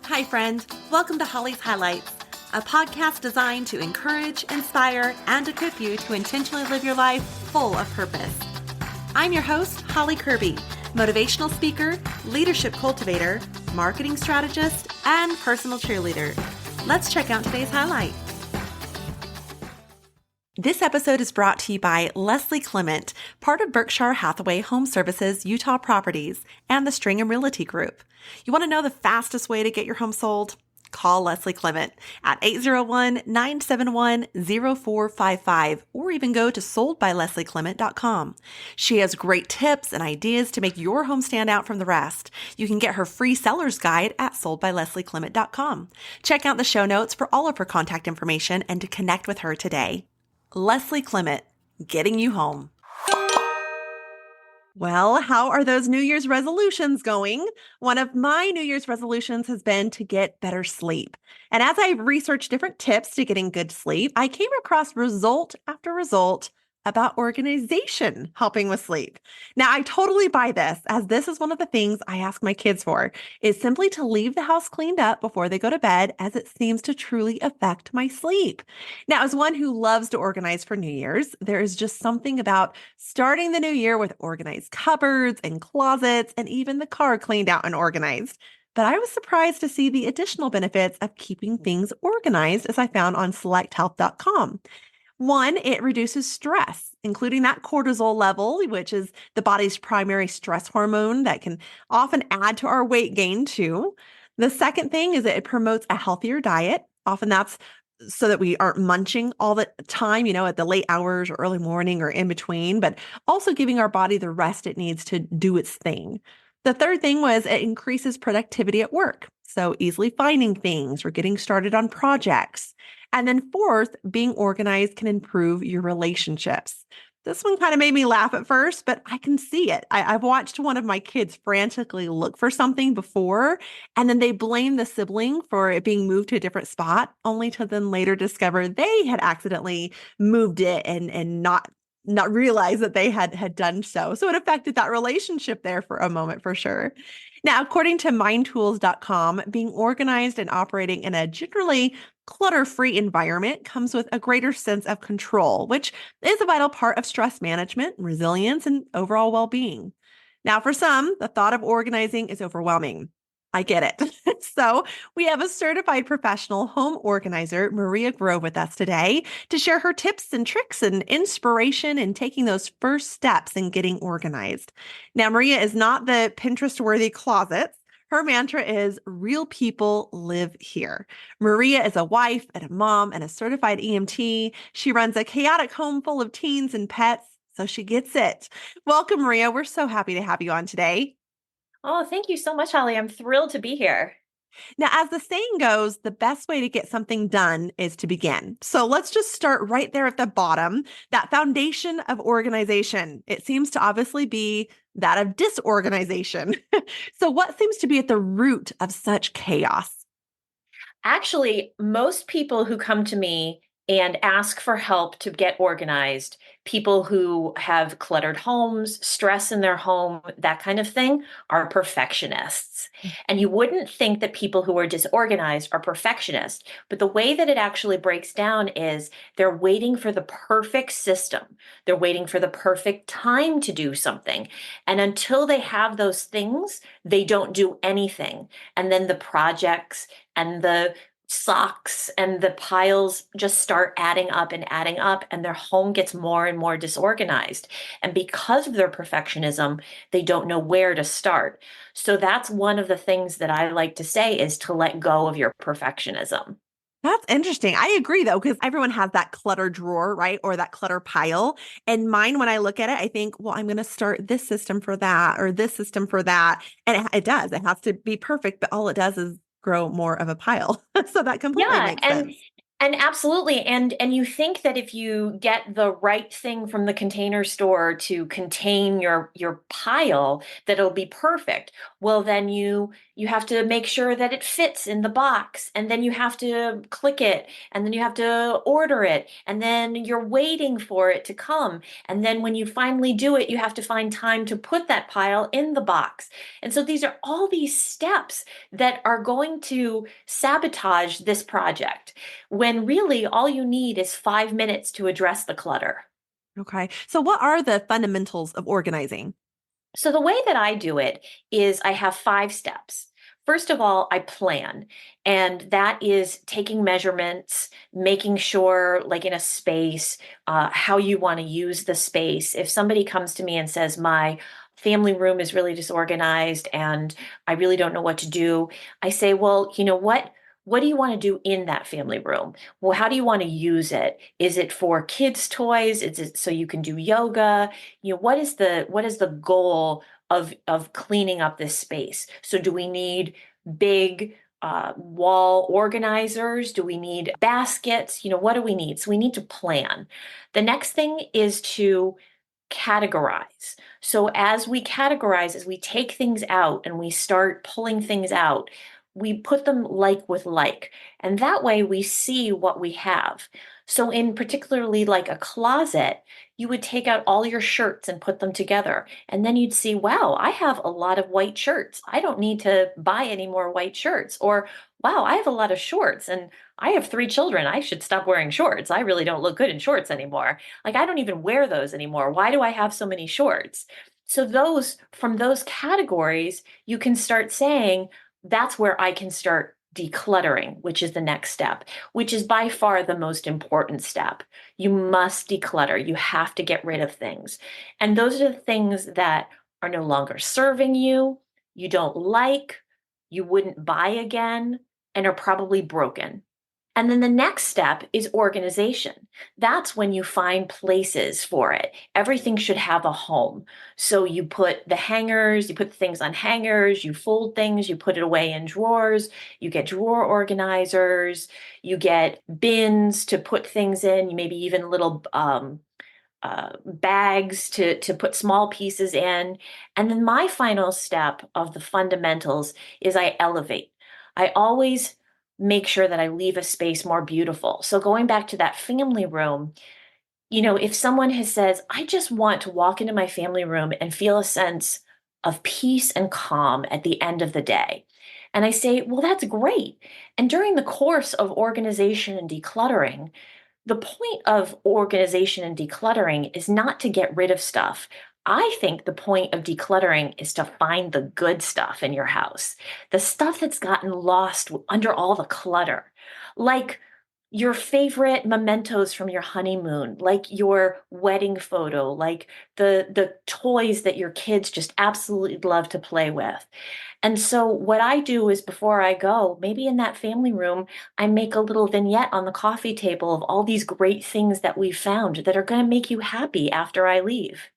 Hi, friend. Welcome to Holly's Highlights, a podcast designed to encourage, inspire, and equip you to intentionally live your life full of purpose. I'm your host, Holly Kirby, motivational speaker, leadership cultivator, marketing strategist, and personal cheerleader. Let's check out today's highlight. This episode is brought to you by Leslie Clement, part of Berkshire Hathaway Home Services Utah Properties and the Stringham Realty Group. You want to know the fastest way to get your home sold? Call Leslie Clement at 801-971-0455 or even go to soldbylesleyclement.com. She has great tips and ideas to make your home stand out from the rest. You can get her free seller's guide at soldbylesleyclement.com. Check out the show notes for all of her contact information and to connect with her today. Leslie Clement, getting you home. Well, how are those New Year's resolutions going? One of my New Year's resolutions has been to get better sleep. And as I researched different tips to getting good sleep, I came across result after result about organization helping with sleep. Now, I totally buy this, as this is one of the things I ask my kids for, is simply to leave the house cleaned up before they go to bed, as it seems to truly affect my sleep. Now, as one who loves to organize for New Year's, there is just something about starting the new year with organized cupboards and closets and even the car cleaned out and organized. But I was surprised to see the additional benefits of keeping things organized, as I found on selecthealth.com. One, it reduces stress, including that cortisol level, which is the body's primary stress hormone that can often add to our weight gain too. The second thing is that it promotes a healthier diet. Often that's so that we aren't munching all the time, at the late hours or early morning or in between, but also giving our body the rest it needs to do its thing. The third thing was it increases productivity at work. So easily finding things or getting started on projects. And then fourth, being organized can improve your relationships. This one kind of made me laugh at first, but I can see it. I've watched one of my kids frantically look for something before, and then they blame the sibling for it being moved to a different spot, only to then later discover they had accidentally moved it and not realize that they had done so. So it affected that relationship there for a moment for sure. Now, according to mindtools.com, being organized and operating in a generally clutter-free environment comes with a greater sense of control, which is a vital part of stress management, resilience, and overall well-being. Now, for some, the thought of organizing is overwhelming. I get it. So we have a certified professional home organizer, Maria Grove, with us today to share her tips and tricks and inspiration in taking those first steps in getting organized. Now, Maria is not the Pinterest-worthy closets. Her mantra is real people live here. Maria is a wife and a mom and a certified EMT. She runs a chaotic home full of teens and pets, so she gets it. Welcome, Maria. We're so happy to have you on today. Oh, thank you so much, Holly. I'm thrilled to be here. Now, as the saying goes, the best way to get something done is to begin. So let's just start right there at the bottom, that foundation of organization. It seems to obviously be that of disorganization. So what seems to be at the root of such chaos? Actually, most people who come to me and ask for help to get organized, people who have cluttered homes, stress in their home, that kind of thing, are perfectionists. And you wouldn't think that people who are disorganized are perfectionists, but the way that it actually breaks down is they're waiting for the perfect system. They're waiting for the perfect time to do something. And until they have those things, they don't do anything. And then the projects and the socks and the piles just start adding up and their home gets more and more disorganized. And because of their perfectionism, they don't know where to start. So that's one of the things that I like to say is to let go of your perfectionism. That's interesting. I agree though, because everyone has that clutter drawer, right? Or that clutter pile. And mine, when I look at it, I think, well, I'm going to start this system for that or this system for that. And it does. It has to be perfect, but all it does is grow more of a pile. So that completely Yeah, makes and sense. And absolutely. And you think that if you get the right thing from the container store to contain your pile, that it'll be perfect. Well, then you have to make sure that it fits in the box, and then you have to click it, and then you have to order it, and then you're waiting for it to come. And then when you finally do it, you have to find time to put that pile in the box. And so these are all these steps that are going to sabotage this project, when really all you need is 5 minutes to address the clutter. Okay. So, what are the fundamentals of organizing? So the way that I do it is I have 5 steps. First of all, I plan, and that is taking measurements, making sure, like in a space, how you want to use the space. If somebody comes to me and says, my family room is really disorganized and I really don't know what to do, I say, well, you know what? What do you want to do in that family room? Well, how do you want to use it? Is it for kids' toys? Is it so you can do yoga? What is the goal of cleaning up this space? So do we need big wall organizers? Do we need baskets? What do we need? So we need to plan. The next thing is to categorize. So as we categorize, as we take things out and we start pulling things out, we put them like with like. And that way we see what we have. So in particularly like a closet, you would take out all your shirts and put them together. And then you'd see, wow, I have a lot of white shirts. I don't need to buy any more white shirts. Or, wow, I have a lot of shorts and I have 3 children. I should stop wearing shorts. I really don't look good in shorts anymore. Like, I don't even wear those anymore. Why do I have so many shorts? So from those categories, you can start saying, that's where I can start decluttering, which is the next step, which is by far the most important step. You must declutter. You have to get rid of things. And those are the things that are no longer serving you, you don't like, you wouldn't buy again, and are probably broken. And then the next step is organization. That's when you find places for it. Everything should have a home. So you put the hangers, you put things on hangers, you fold things, you put it away in drawers, you get drawer organizers, you get bins to put things in, maybe even little bags to put small pieces in. And then my final step of the fundamentals is I elevate. I always make sure that I leave a space more beautiful. So going back to that family room, if someone has says, I just want to walk into my family room and feel a sense of peace and calm at the end of the day. And I say, well, that's great. And during the course of organization and decluttering, the point of organization and decluttering is not to get rid of stuff. I think the point of decluttering is to find the good stuff in your house, the stuff that's gotten lost under all the clutter, like your favorite mementos from your honeymoon, like your wedding photo, like the toys that your kids just absolutely love to play with. And so what I do is, before I go, maybe in that family room, I make a little vignette on the coffee table of all these great things that we've found that are going to make you happy after I leave.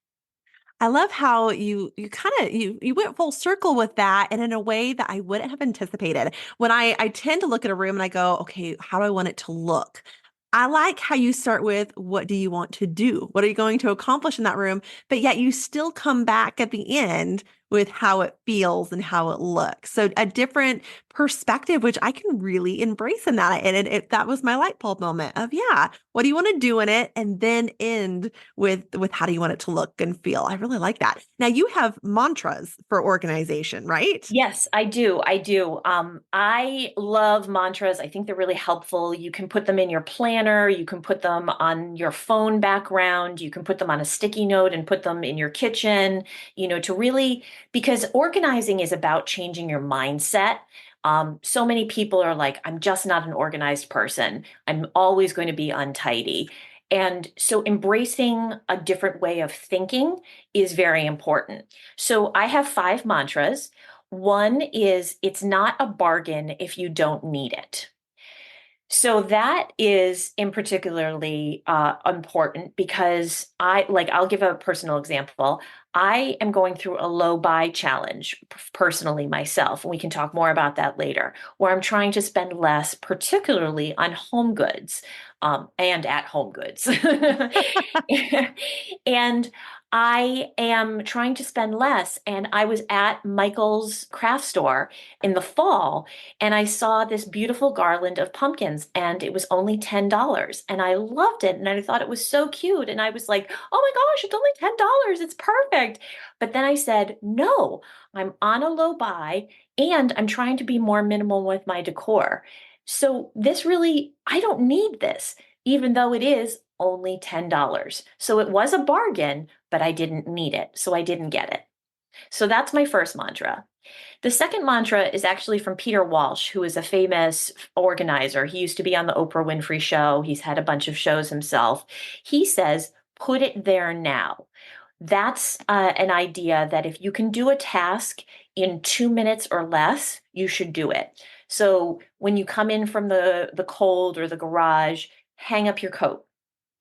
I love how you kind of you went full circle with that and in a way that I wouldn't have anticipated. When I tend to look at a room and I go, okay, how do I want it to look? I like how you start with what do you want to do? What are you going to accomplish in that room? But yet you still come back at the end with how it feels and how it looks. So a different perspective, which I can really embrace in that. And that was my light bulb moment of, yeah, what do you want to do in it? And then end with how do you want it to look and feel. I really like that. Now you have mantras for organization, right? Yes, I do. I do. I love mantras. I think they're really helpful. You can put them in your planner. You can put them on your phone background. You can put them on a sticky note and put them in your kitchen, to really, because organizing is about changing your mindset. So many people are like, I'm just not an organized person. I'm always going to be untidy. And so embracing a different way of thinking is very important. So I have 5 mantras. One is, it's not a bargain if you don't need it. So that is in particularly important because I'll give a personal example. I am going through a low buy challenge personally myself, and we can talk more about that later, where I'm trying to spend less, particularly on home goods, and at home goods. And I am trying to spend less. And I was at Michael's craft store in the fall, and I saw this beautiful garland of pumpkins, and it was only $10. And I loved it. And I thought it was so cute. And I was like, oh my gosh, it's only $10. It's perfect. But then I said, no, I'm on a low buy and I'm trying to be more minimal with my decor. So this really, I don't need this, even though it is only $10. So it was a bargain, but I didn't need it. So I didn't get it. So that's my first mantra. The second mantra is actually from Peter Walsh, who is a famous organizer. He used to be on the Oprah Winfrey Show. He's had a bunch of shows himself. He says, put it there now. That's an idea that if you can do a task in 2 minutes or less, you should do it. So when you come in from the cold or the garage, hang up your coat,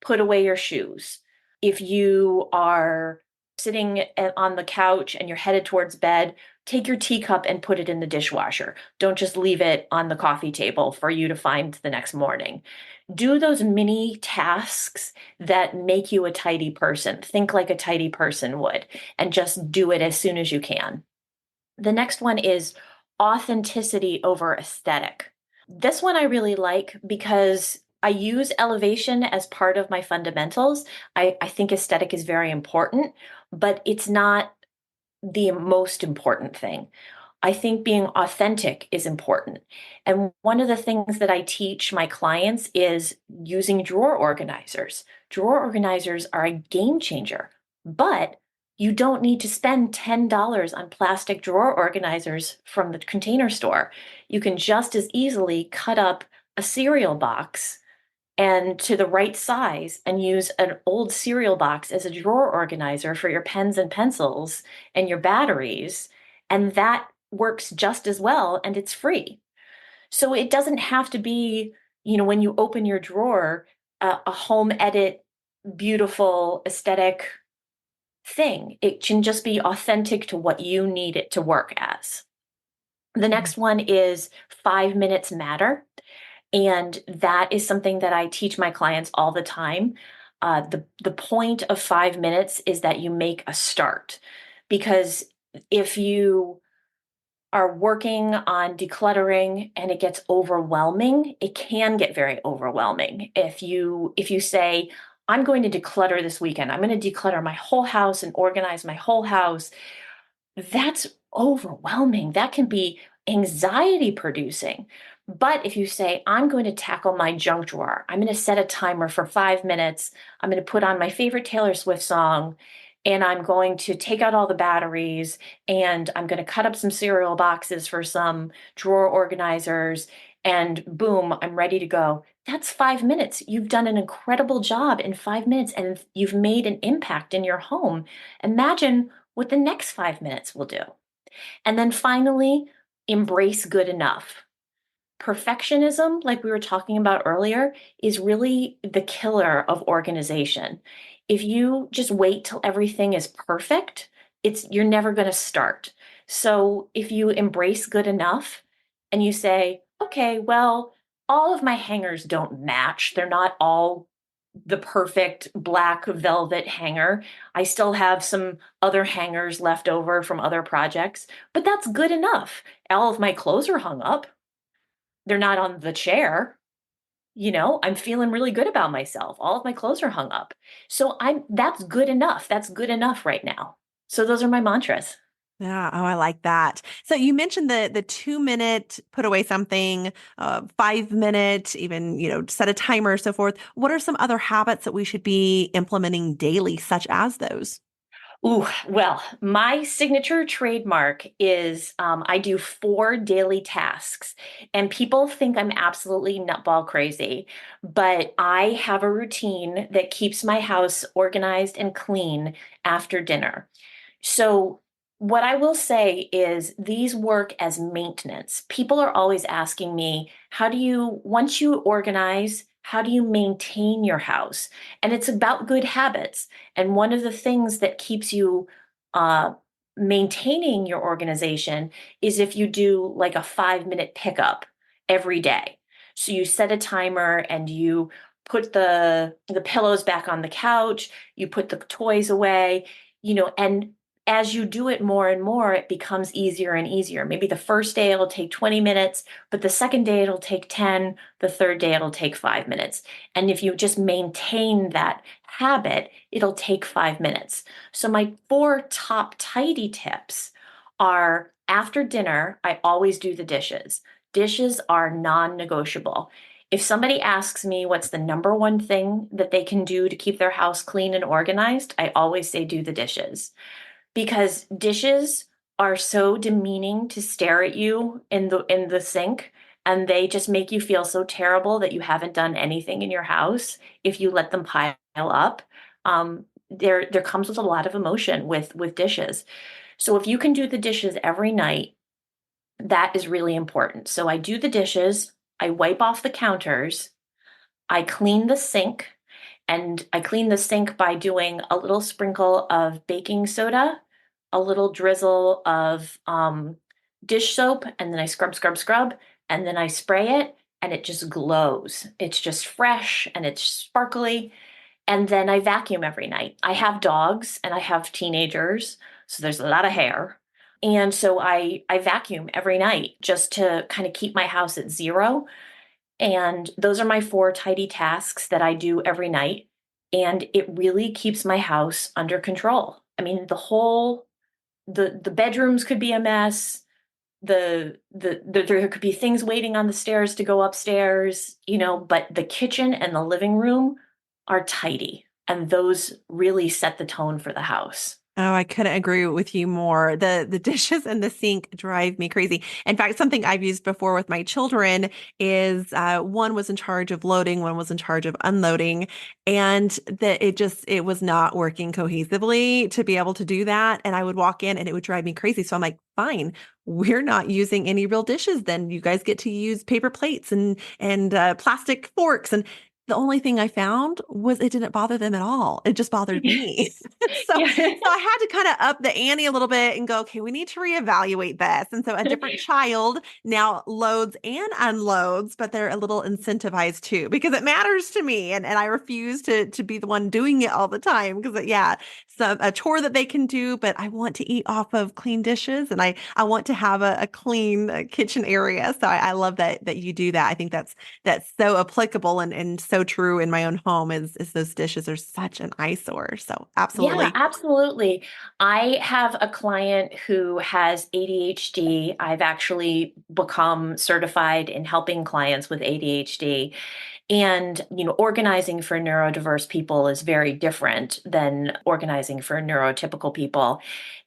put away your shoes. If you are sitting on the couch and you're headed towards bed, take your teacup and put it in the dishwasher. Don't just leave it on the coffee table for you to find the next morning. Do those mini tasks that make you a tidy person. Think like a tidy person would, and just do it as soon as you can. The next one is authenticity over aesthetic. This one I really like because I use elevation as part of my fundamentals. I think aesthetic is very important, but it's not the most important thing. I think being authentic is important. And one of the things that I teach my clients is using drawer organizers. Drawer organizers are a game changer, but you don't need to spend $10 on plastic drawer organizers from the Container Store. You can just as easily cut up a cereal box and to the right size and use an old cereal box as a drawer organizer for your pens and pencils and your batteries. And that works just as well, and it's free. So it doesn't have to be, when you open your drawer, a home edit, beautiful aesthetic thing. It can just be authentic to what you need it to work as. The next one is 5 minutes matter. And that is something that I teach my clients all the time. The point of 5 minutes is that you make a start. Because if you are working on decluttering and it gets overwhelming, it can get very overwhelming. If you say, I'm going to declutter this weekend, I'm going to declutter my whole house and organize my whole house, that's overwhelming. That can be anxiety producing. But if you say, I'm going to tackle my junk drawer, I'm going to set a timer for 5 minutes, I'm going to put on my favorite Taylor Swift song, and I'm going to take out all the batteries, and I'm going to cut up some cereal boxes for some drawer organizers, and boom, I'm ready to go. That's 5 minutes. You've done an incredible job in 5 minutes, and you've made an impact in your home. Imagine what the next 5 minutes will do. And then finally, embrace good enough. Perfectionism, like we were talking about earlier, is really the killer of organization. If you just wait till everything is perfect, you're never going to start. So if you embrace good enough and you say, okay, well, all of my hangers don't match. They're not all the perfect black velvet hanger. I still have some other hangers left over from other projects, but that's good enough. All of my clothes are hung up. They're not on the chair. I'm feeling really good about myself. All of my clothes are hung up. So that's good enough. That's good enough right now. So those are my mantras. Yeah. Oh, I like that. So you mentioned the 2 minute put away something, 5 minute, even, set a timer, so forth. What are some other habits that we should be implementing daily, such as those? Ooh, well, my signature trademark is I do 4 daily tasks, and people think I'm absolutely nutball crazy, but I have a routine that keeps my house organized and clean after dinner. So, what I will say is these work as maintenance. People are always asking me, once you organize, how do you maintain your house? And it's about good habits. And one of the things that keeps you Uh, Maintaining your organization is if you do like a 5 minute pickup every day. So you set a timer and you put the pillows back on the couch, you put the toys away, and as you do it more and more, it becomes easier and easier. Maybe the first day it'll take 20 minutes, but the second day it'll take 10, the third day it'll take 5 minutes. And if you just maintain that habit, it'll take 5 minutes. So my four top tidy tips are: after dinner, I always do the dishes. Dishes are non-negotiable. If somebody asks me what's the number one thing that they can do to keep their house clean and organized, I always say do the dishes, because dishes are so demeaning to stare at you in the sink, and they just make you feel so terrible that you haven't done anything in your house if you let them pile up. There comes with a lot of emotion with dishes. So if you can do the dishes every night, that is really important. So I do the dishes, I wipe off the counters, I clean the sink, and I clean the sink by doing a little sprinkle of baking soda, a little drizzle of dish soap, and then I scrub, scrub, scrub, and then I spray it, and it just glows. It's just fresh and it's sparkly. And then I vacuum every night. I have dogs and I have teenagers, so there's a lot of hair. And so I vacuum every night just to kind of keep my house at zero. And those are my four tidy tasks that I do every night. And it really keeps my house under control. I mean, the bedrooms could be a mess. There could be things waiting on the stairs to go upstairs, but the kitchen and the living room are tidy. And those really set the tone for the house. Oh, I couldn't agree with you more. The dishes in the sink drive me crazy. In fact, something I've used before with my children is one was in charge of loading, one was in charge of unloading, and that it was not working cohesively to be able to do that. And I would walk in and it would drive me crazy. So I'm like, fine, we're not using any real dishes. Then you guys get to use paper plates and plastic forks. And the only thing I found was it didn't bother them at all. It just bothered me. So Yeah. I had to kind of up the ante a little bit and go, okay, we need to reevaluate this. And so a different child now loads and unloads, but they're a little incentivized too because it matters to me. And I refuse to be the one doing it all the time because yeah, so a chore that they can do, but I want to eat off of clean dishes and I want to have a clean kitchen area. So I love that you do that. I think that's so applicable and so true in my own home is those dishes are such an eyesore. So Yeah, absolutely. absolutely. I have a client who has ADHD. I've actually become certified in helping clients with ADHD. And, organizing for neurodiverse people is very different than organizing for neurotypical people.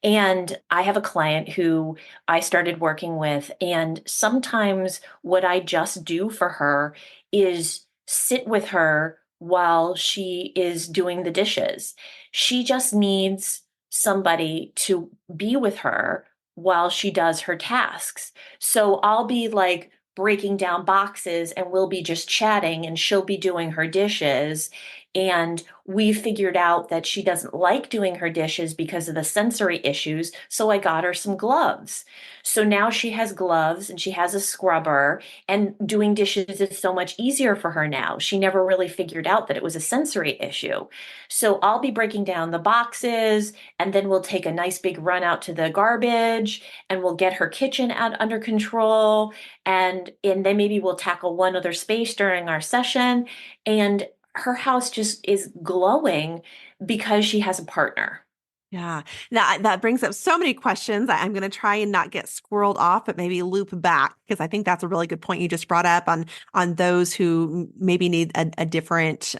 And I have a client who I started working with, and sometimes what I just do for her is sit with her while she is doing the dishes. She just needs somebody to be with her while she does her tasks. So I'll be like, breaking down boxes and we'll be just chatting and she'll be doing her dishes. And we figured out that she doesn't like doing her dishes because of the sensory issues. So I got her some gloves. So now she has gloves and she has a scrubber, and doing dishes is so much easier for her now. She never really figured out that it was a sensory issue. So I'll be breaking down the boxes, and then we'll take a nice big run out to the garbage and we'll get her kitchen under control, and then maybe we'll tackle one other space during our session, and her house just is glowing because she has a partner. Yeah. That brings up so many questions. I'm going to try and not get squirreled off, but maybe loop back because I think that's a really good point you just brought up on those who maybe need a different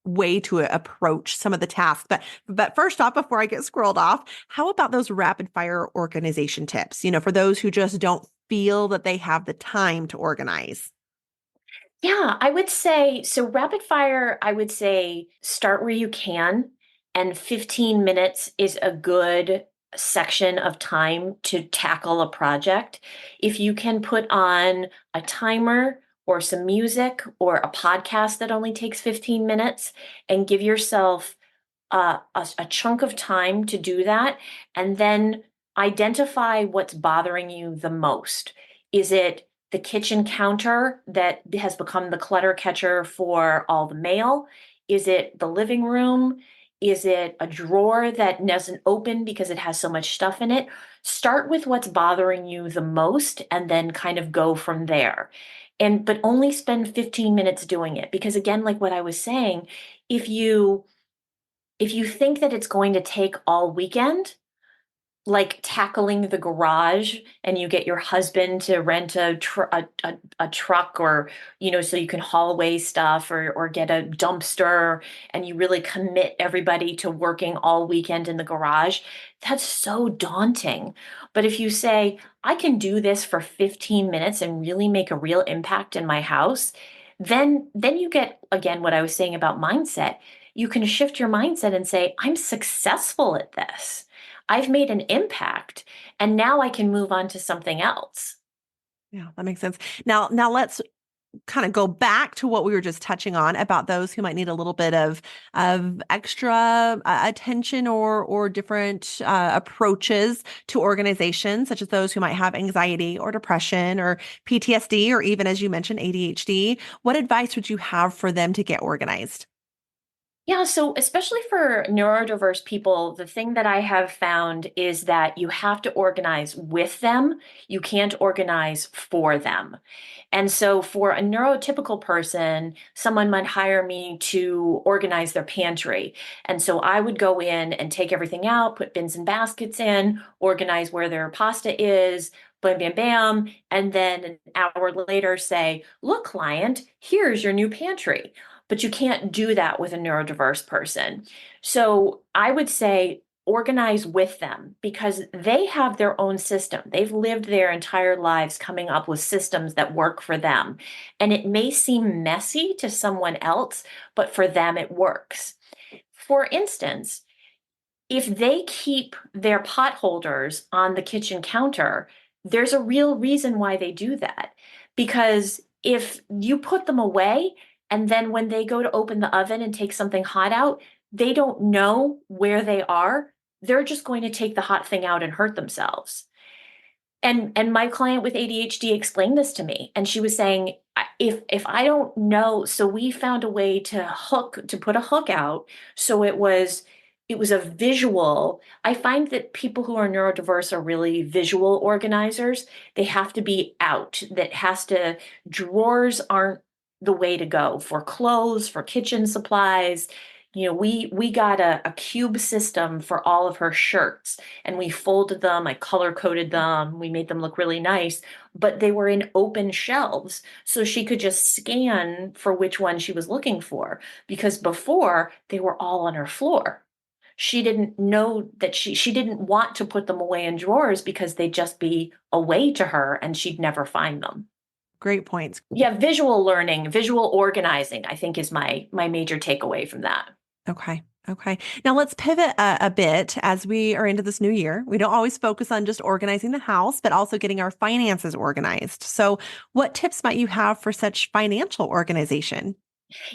way to approach some of the tasks. But first off, before I get squirreled off, how about those rapid fire organization tips? For those who just don't feel that they have the time to organize. Yeah, I would say so. Rapid fire, I would say start where you can, and 15 minutes is a good section of time to tackle a project. If you can put on a timer or some music or a podcast that only takes 15 minutes and give yourself a chunk of time to do that, and then identify what's bothering you the most. Is it the kitchen counter that has become the clutter catcher for all the mail? Is it the living room? Is it a drawer that doesn't open because it has so much stuff in it? Start with what's bothering you the most and then kind of go from there. And but only spend 15 minutes doing it because again, like what I was saying, if you if you think that it's going to take all weekend, like tackling the garage and you get your husband to rent a truck or so you can haul away stuff or get a dumpster and you really commit everybody to working all weekend in the garage, that's so daunting. But if you say I can do this for 15 minutes and really make a real impact in my house, then you get again what I was saying about mindset. You can shift your mindset and say I'm successful at this. I've made an impact and now I can move on to something else. Yeah, that makes sense. Now let's kind of go back to what we were just touching on about those who might need a little bit of extra attention or different approaches to organization, such as those who might have anxiety or depression or PTSD, or even as you mentioned, ADHD. What advice would you have for them to get organized? Yeah, so especially for neurodiverse people, the thing that I have found is that you have to organize with them. You can't organize for them. And so for a neurotypical person, someone might hire me to organize their pantry. And so I would go in and take everything out, put bins and baskets in, organize where their pasta is, bam, bam, bam. And then an hour later say, look, client, here's your new pantry. But you can't do that with a neurodiverse person. So I would say organize with them because they have their own system. They've lived their entire lives coming up with systems that work for them. And it may seem messy to someone else, but for them it works. For instance, if they keep their pot holders on the kitchen counter, there's a real reason why they do that. Because if you put them away and then when they go to open the oven and take something hot out, they don't know where they are, they're just going to take the hot thing out and hurt themselves. And my client with ADHD explained this to me, and she was saying, if I don't know, so we found a way to put a hook out, so it was a visual. I find that people who are neurodiverse are really visual organizers. They have to be out. Drawers aren't the way to go for clothes, for kitchen supplies. We got a cube system for all of her shirts and we folded them, I color coded them, we made them look really nice, but they were in open shelves. So she could just scan for which one she was looking for because before they were all on her floor. She didn't know that she didn't want to put them away in drawers because they'd just be away to her and she'd never find them. Great points. Yeah, visual learning, visual organizing, I think is my major takeaway from that. Okay. Okay. Now let's pivot a bit as we are into this new year. We don't always focus on just organizing the house, but also getting our finances organized. So, what tips might you have for such financial organization?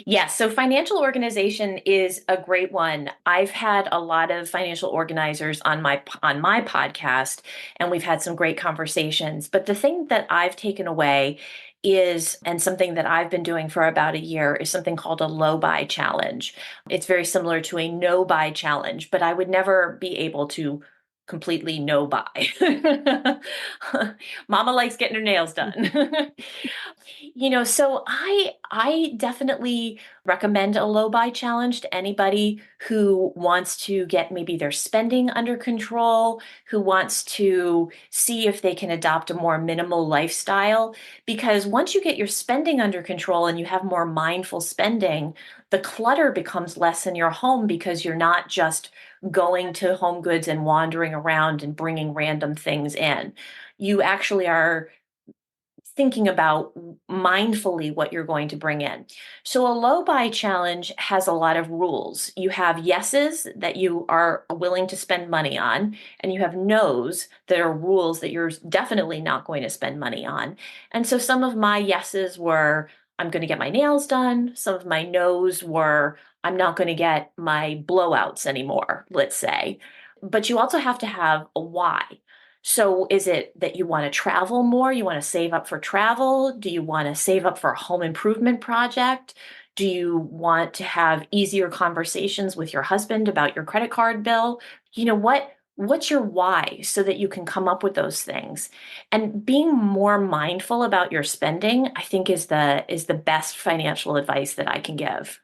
Yes, so financial organization is a great one. I've had a lot of financial organizers on my podcast and we've had some great conversations. But the thing that I've taken away is and something that I've been doing for about a year is something called a low buy challenge. It's very similar to a no buy challenge, but I would never be able to completely no buy. Mama likes getting her nails done. So I definitely recommend a low buy challenge to anybody who wants to get maybe their spending under control, who wants to see if they can adopt a more minimal lifestyle. Because once you get your spending under control and you have more mindful spending, the clutter becomes less in your home because you're not just going to Home Goods and wandering around and bringing random things in. You actually are thinking about mindfully what you're going to bring in. So a low buy challenge has a lot of rules. You have yeses that you are willing to spend money on, and you have nos that are rules that you're definitely not going to spend money on. And so some of my yeses were I'm going to get my nails done. Some of my no's were, I'm not going to get my blowouts anymore, let's say. But you also have to have a why. So is it that you want to travel more? You want to save up for travel? Do you want to save up for a home improvement project? Do you want to have easier conversations with your husband about your credit card bill? What's your why so that you can come up with those things? And being more mindful about your spending, I think is the best financial advice that I can give.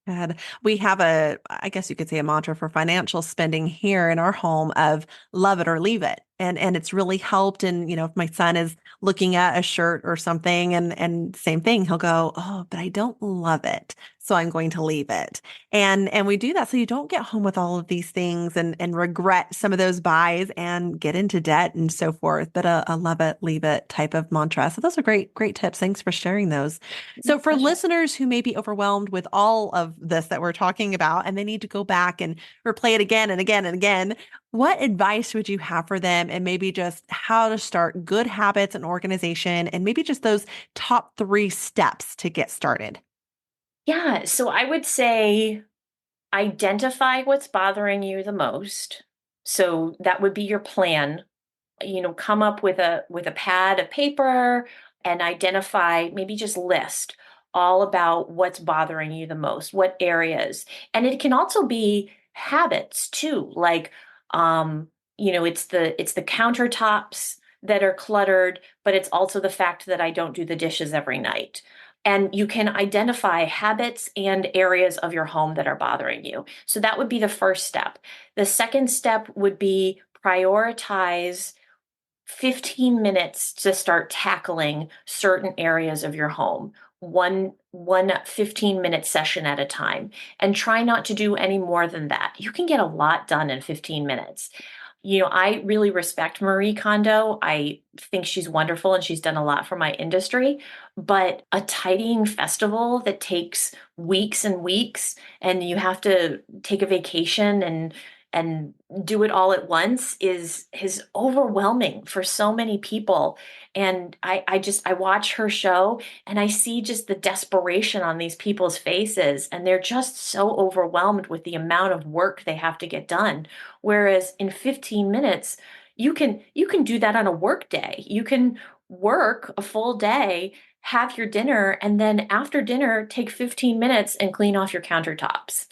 God, we have I guess you could say a mantra for financial spending here in our home of love it or leave it. And it's really helped. And, if my son is looking at a shirt or something and same thing, he'll go, "Oh, but I don't love it. So I'm going to leave it." And we do that so you don't get home with all of these things and regret some of those buys and get into debt and so forth. But a love it, leave it type of mantra. So those are great, great tips. Thanks for sharing those. My So, for pleasure. listeners who may be overwhelmed with all of this that we're talking about and they need to go back and replay it again and again and again, what advice would you have for them? And maybe just how to start good habits and organization, and maybe just those top three steps to get started? Yeah, so I would say identify what's bothering you the most. So that would be your plan. Come up with a pad of paper and identify, maybe just list all about what's bothering you the most, what areas. And it can also be habits too, like it's the countertops that are cluttered, but it's also the fact that I don't do the dishes every night. And you can identify habits and areas of your home that are bothering you. So that would be the first step. The second step would be prioritize 15 minutes to start tackling certain areas of your home, one 15-minute session at a time, and try not to do any more than that. You can get a lot done in 15 minutes. I really respect Marie Kondo. I think she's wonderful and she's done a lot for my industry. But a tidying festival that takes weeks and weeks, and you have to take a vacation and do it all at once is overwhelming for so many people. And I watch her show and I see just the desperation on these people's faces, and they're just so overwhelmed with the amount of work they have to get done. Whereas in 15 minutes, you can do that on a work day. You can work a full day, have your dinner, and then after dinner, take 15 minutes and clean off your countertops.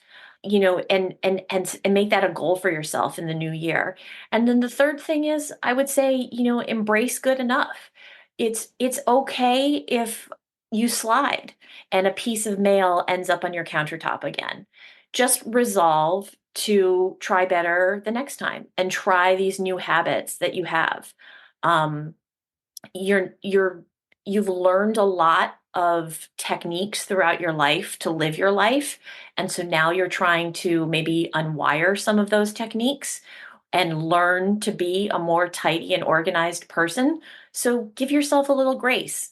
And make that a goal for yourself in the new year. And then the third thing is, I would say, embrace good enough. It's okay if you slide and a piece of mail ends up on your countertop again. Just resolve to try better the next time and try these new habits that you have. Um, you're you've learned a lot of techniques throughout your life to live your life, and so now you're trying to maybe unwire some of those techniques and learn to be a more tidy and organized person. So give yourself a little grace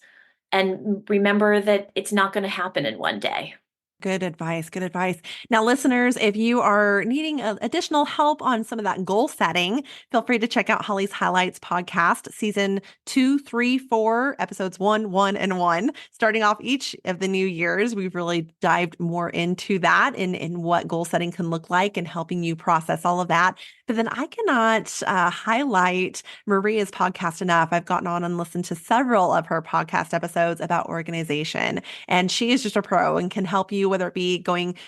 and remember that it's not going to happen in one day. Good advice. Good advice. Now, listeners, if you are needing additional help on some of that goal setting, feel free to check out Holly's Highlights podcast, season 2, 3, 4, episodes 1, 1, and 1. Starting off each of the new years, we've really dived more into that in what goal setting can look like and helping you process all of that. But then I cannot highlight Maria's podcast enough. I've gotten on and listened to several of her podcast episodes about organization. And she is just a pro and can help you, whether it be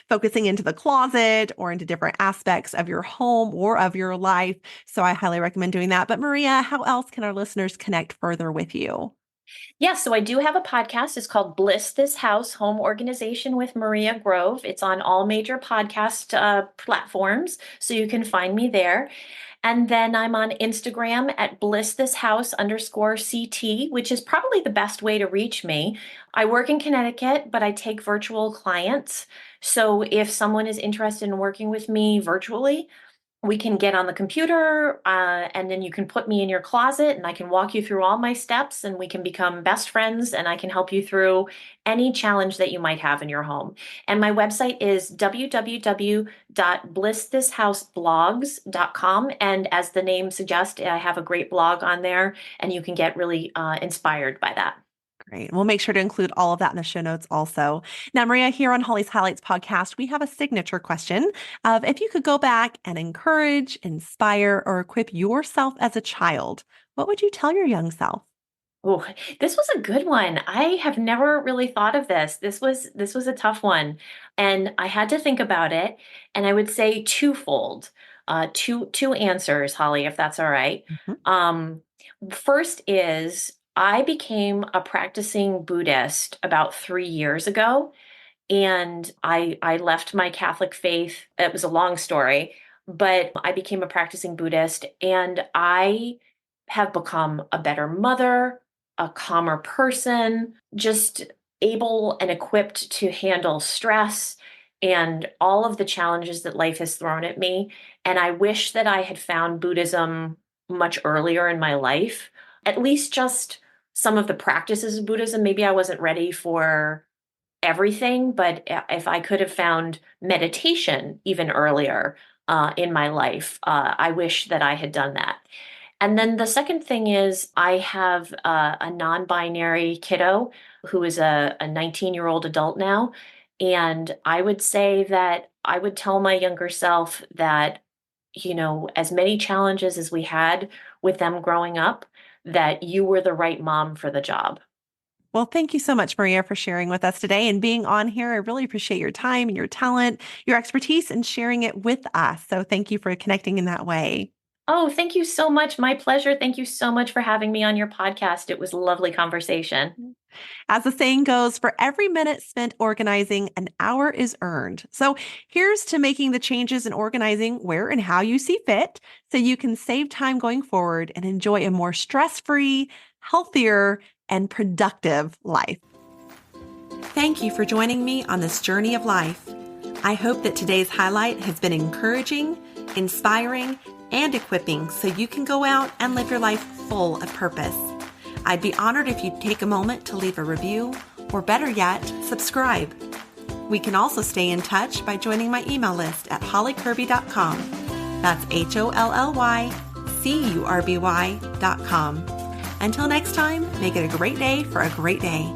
focusing into the closet or into different aspects of your home or of your life. So I highly recommend doing that. But Maria, how else can our listeners connect further with you? Yeah, so I do have a podcast. It's called Bliss This House Home Organization with Maria Grove. It's on all major podcast platforms, so you can find me there. And then I'm on Instagram at blissthishouse_CT, which is probably the best way to reach me. I work in Connecticut, but I take virtual clients. So if someone is interested in working with me virtually, we can get on the computer, and then you can put me in your closet and I can walk you through all my steps and we can become best friends and I can help you through any challenge that you might have in your home. And my website is www.blissthishouseblogs.com. And as the name suggests, I have a great blog on there and you can get really inspired by that. Great. We'll make sure to include all of that in the show notes also. Now, Maria, here on Holly's Highlights podcast, we have a signature question of if you could go back and encourage, inspire, or equip yourself as a child, what would you tell your young self? Oh, this was a good one. I have never really thought of this. This was a tough one, and I had to think about it. And I would say twofold, two answers, Holly, if that's all right. Mhm. Um, First is I became a practicing Buddhist about 3 years ago, and I left my Catholic faith. It was a long story, but I became a practicing Buddhist, and I have become a better mother, a calmer person, just able and equipped to handle stress and all of the challenges that life has thrown at me. And I wish that I had found Buddhism much earlier in my life, at least just some of the practices of Buddhism. Maybe I wasn't ready for everything, but if I could have found meditation even earlier in my life, I wish that I had done that. And then the second thing is, I have a non binary kiddo who is a 19-year-old adult now. And I would say that I would tell my younger self that, as many challenges as we had with them growing up, that you were the right mom for the job. Well, thank you so much, Maria, for sharing with us today and being on here. I really appreciate your time and your talent, your expertise, and sharing it with us. So thank you for connecting in that way. Oh, thank you so much. My pleasure. Thank you so much for having me on your podcast. It was a lovely conversation. As the saying goes, for every minute spent organizing, an hour is earned. So here's to making the changes in organizing where and how you see fit so you can save time going forward and enjoy a more stress-free, healthier, and productive life. Thank you for joining me on this journey of life. I hope that today's highlight has been encouraging, inspiring, and equipping so you can go out and live your life full of purpose. I'd be honored if you'd take a moment to leave a review, or better yet, subscribe. We can also stay in touch by joining my email list at hollykirby.com. That's HOLLYCURBY.com. Until next time, make it a great day for a great day.